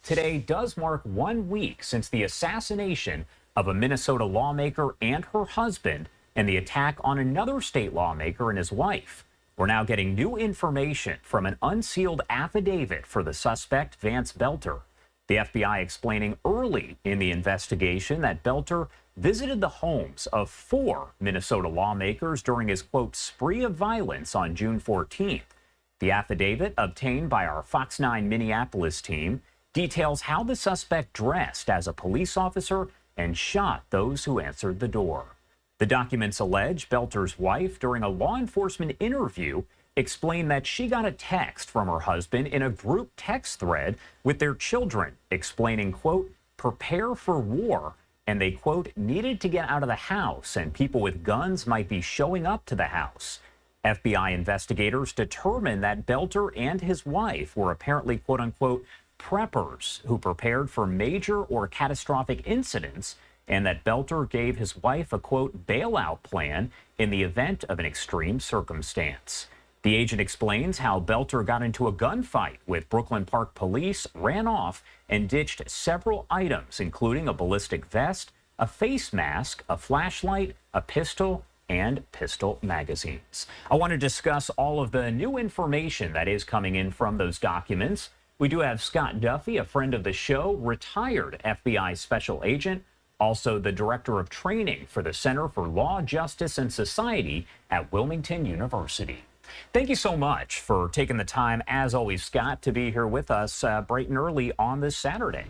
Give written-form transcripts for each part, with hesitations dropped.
today does mark 1 week since the assassination of a Minnesota lawmaker and her husband and the attack on another state lawmaker and his wife. We're now getting new information from an unsealed affidavit for the suspect, Vance Belter. The FBI explaining early in the investigation that Belter visited the homes of 4 Minnesota lawmakers during his, quote, spree of violence on June 14th. The affidavit, obtained by our Fox 9 Minneapolis team, details how the suspect dressed as a police officer and shot those who answered the door. The documents allege Belter's wife, during a law enforcement interview, explained that she got a text from her husband in a group text thread with their children, explaining, quote, prepare for war, and they, quote, needed to get out of the house and people with guns might be showing up to the house. FBI investigators determined that Belter and his wife were apparently, quote unquote, preppers who prepared for major or catastrophic incidents, and that Belter gave his wife a, quote, bailout plan in the event of an extreme circumstance. The agent explains how Belter got into a gunfight with Brooklyn Park police, ran off, and ditched several items, including a ballistic vest, a face mask, a flashlight, a pistol, and pistol magazines. I want to discuss all of the new information that is coming in from those documents. We do have Scott Duffy, a friend of the show, retired FBI special agent, also the director of training for the Center for Law, Justice, and Society at Wilmington University. Thank you so much for taking the time, as always, Scott, to be here with us bright and early on this Saturday.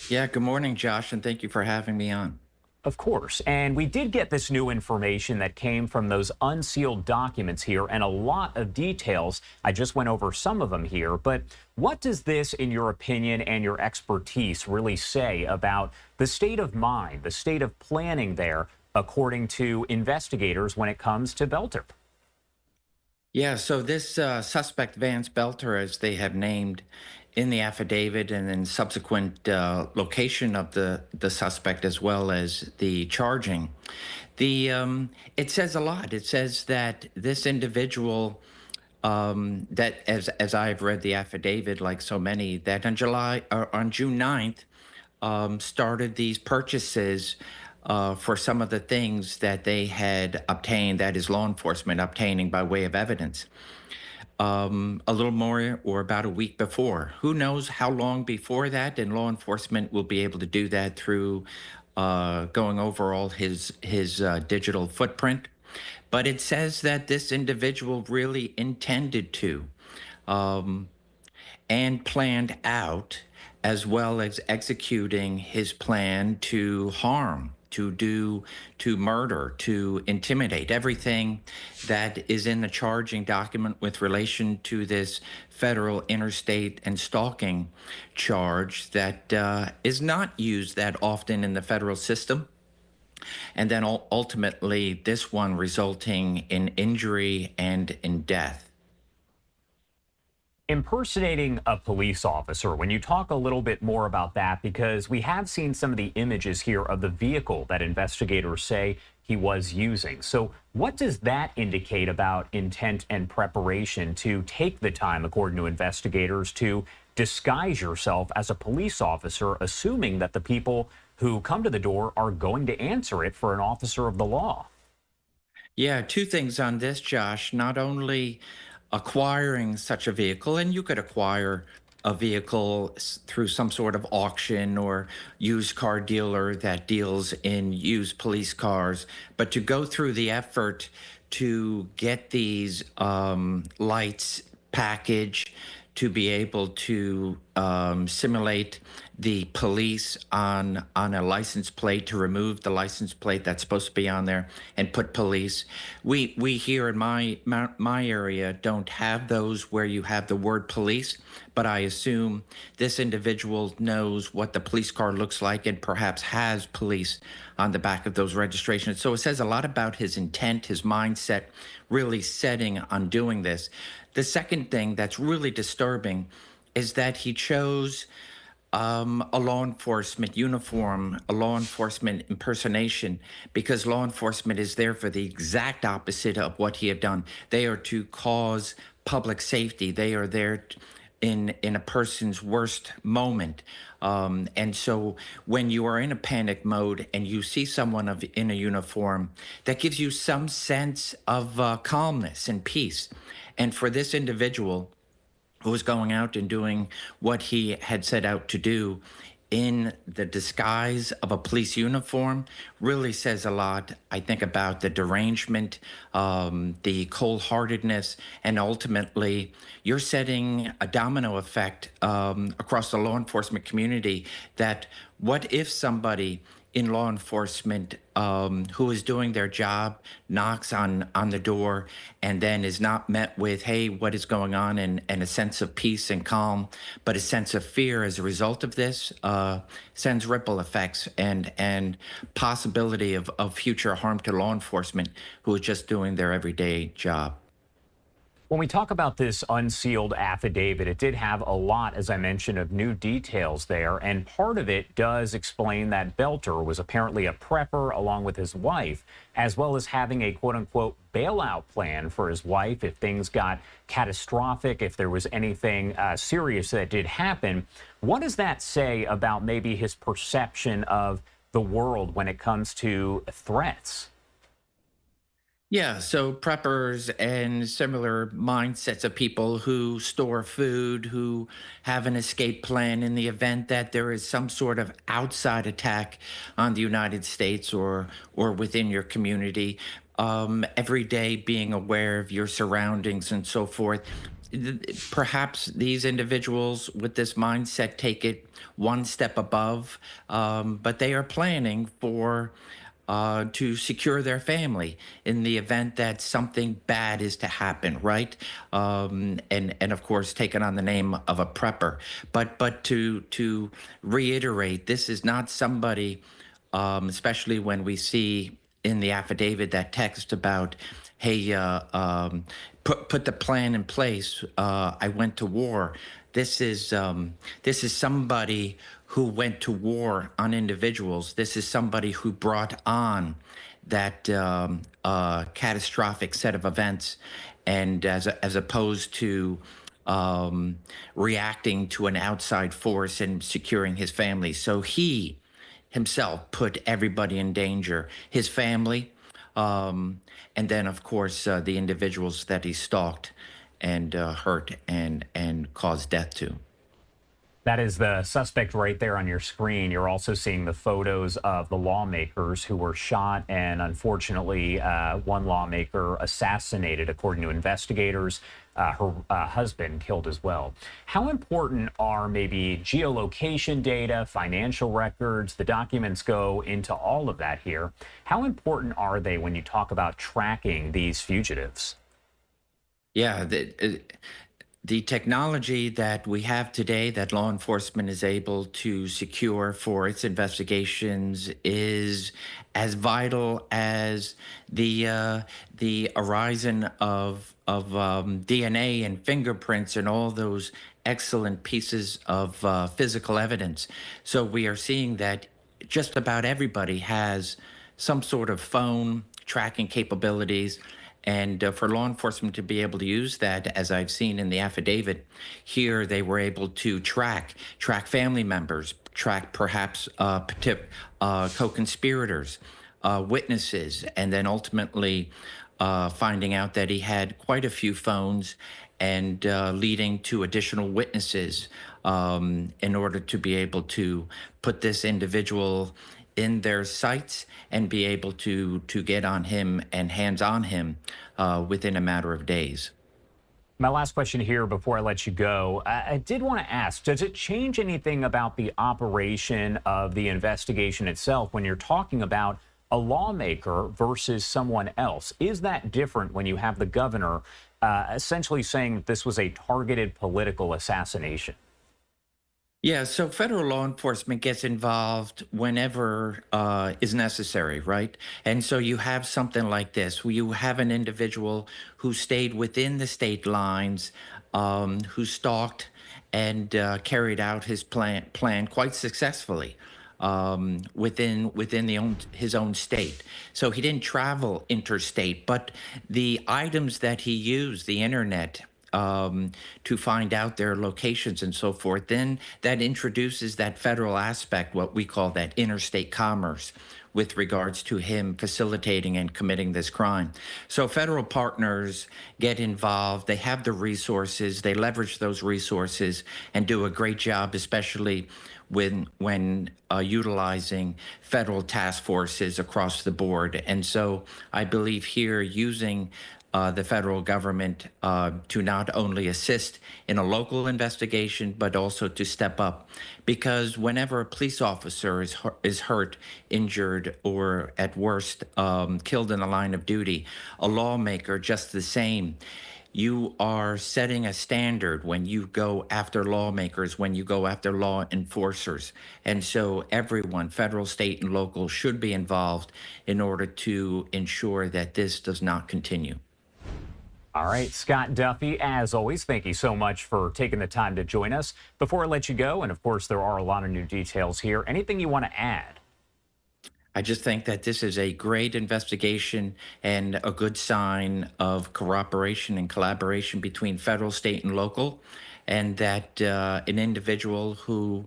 Yeah, good morning, Josh, and thank you for having me on. Of course. And we did get this new information that came from those unsealed documents here and a lot of details. I just went over some of them here. But what does this, in your opinion and your expertise, really say about the state of mind, the state of planning there, according to investigators when it comes to Belter? Yeah, so this suspect, Vance Belter, as they have named in the affidavit, and then subsequent location of the suspect, as well as the charging, it says a lot. It says that this individual, that as I've read the affidavit, like so many, that on June 9th, started these purchases for some of the things that they had obtained, that is law enforcement obtaining by way of evidence, a little more or about a week before. Who knows how long before that, and law enforcement will be able to do that through going over all his digital footprint. But it says that this individual really intended to and planned out, as well as executing his plan to harm, to murder, to intimidate, everything that is in the charging document with relation to this federal interstate and stalking charge that is not used that often in the federal system. And then ultimately this one resulting in injury and in death. Impersonating a police officer, when you talk a little bit more about that, because we have seen some of the images here of the vehicle that investigators say he was using. So what does that indicate about intent and preparation to take the time, according to investigators, to disguise yourself as a police officer, assuming that the people who come to the door are going to answer it for an officer of the law? Yeah, two things on this, Josh. Not only acquiring such a vehicle, and you could acquire a vehicle through some sort of auction or used car dealer that deals in used police cars, but to go through the effort to get these lights packaged, to be able to simulate the police on a license plate, to remove the license plate that's supposed to be on there and put police. We here in my area don't have those where you have the word police, but I assume this individual knows what the police car looks like and perhaps has police on the back of those registrations. So it says a lot about his intent, his mindset, really setting on doing this. The second thing that's really disturbing is that he chose a law enforcement uniform, a law enforcement impersonation, because law enforcement is there for the exact opposite of what he had done. They are to cause public safety. They are there in a person's worst moment. And so when you are in a panic mode and you see someone in a uniform, that gives you some sense of calmness and peace. And for this individual who was going out and doing what he had set out to do in the disguise of a police uniform really says a lot, I think, about the derangement, the cold heartedness, and ultimately, you're setting a domino effect across the law enforcement community. That what if somebody in law enforcement who is doing their job knocks on the door and then is not met with, hey, what is going on, and a sense of peace and calm, but a sense of fear as a result of this sends ripple effects and possibility of future harm to law enforcement who is just doing their everyday job. When we talk about this unsealed affidavit, it did have a lot, as I mentioned, of new details there. And part of it does explain that Belter was apparently a prepper along with his wife, as well as having a quote unquote bailout plan for his wife if things got catastrophic, if there was anything serious that did happen. What does that say about maybe his perception of the world when it comes to threats? Yeah, so preppers and similar mindsets of people who store food, who have an escape plan in the event that there is some sort of outside attack on the United States or within your community. Every day being aware of your surroundings and so forth. Perhaps these individuals with this mindset take it one step above, but they are planning for to secure their family in the event that something bad is to happen, right? And of course, taking on the name of a prepper. But to reiterate, this is not somebody, especially when we see in the affidavit that text about, hey, put the plan in place. I went to war. This is somebody who went to war on individuals. This is somebody who brought on that catastrophic set of events, and as opposed to reacting to an outside force and securing his family. So he himself put everybody in danger, his family, and then of course the individuals that he stalked and hurt and caused death to. That is the suspect right there on your screen. You're also seeing the photos of the lawmakers who were shot, and unfortunately, one lawmaker assassinated, according to investigators. Her husband killed as well. How important are maybe geolocation data, financial records? The documents go into all of that here. How important are they when you talk about tracking these fugitives? Yeah, the technology that we have today that law enforcement is able to secure for its investigations is as vital as the horizon of DNA and fingerprints and all those excellent pieces of physical evidence. So we are seeing that just about everybody has some sort of phone tracking capabilities. And for law enforcement to be able to use that, as I've seen in the affidavit, here they were able to track family members, track perhaps co-conspirators, witnesses, and then ultimately finding out that he had quite a few phones and leading to additional witnesses in order to be able to put this individual in their sights and be able to get on him and hands on him within a matter of days. My last question here before I let you go. I did want to ask, does it change anything about the operation of the investigation itself when you're talking about a lawmaker versus someone else? Is that different when you have the governor essentially saying that this was a targeted political assassination? Yeah, so federal law enforcement gets involved whenever is necessary, right? And so you have something like this, where you have an individual who stayed within the state lines, who stalked and carried out his plan quite successfully within his own state. So he didn't travel interstate, but the items that he used, the internet, to find out their locations and so forth, then that introduces that federal aspect, what we call that interstate commerce, with regards to him facilitating and committing this crime. So federal partners get involved. They have the resources. They leverage those resources and do a great job, especially when utilizing federal task forces across the board. And so I believe here using the federal government to not only assist in a local investigation, but also to step up. Because whenever a police officer is hurt, injured, or at worst killed in the line of duty, a lawmaker just the same. You are setting a standard when you go after lawmakers, when you go after law enforcers. And so everyone, federal, state, and local, should be involved in order to ensure that this does not continue. All right, Scott Duffy, as always, thank you so much for taking the time to join us. Before I let you go, and of course, there are a lot of new details here, anything you want to add? I just think that this is a great investigation and a good sign of cooperation and collaboration between federal, state, and local, and that an individual who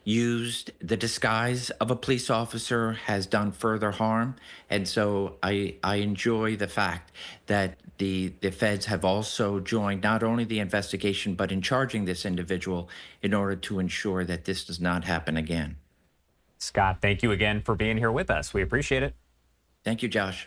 used the disguise of a police officer has done further harm. And so I enjoy the fact that the feds have also joined not only the investigation, but in charging this individual in order to ensure that this does not happen again. Scott, thank you again for being here with us. We appreciate it. Thank you, Josh.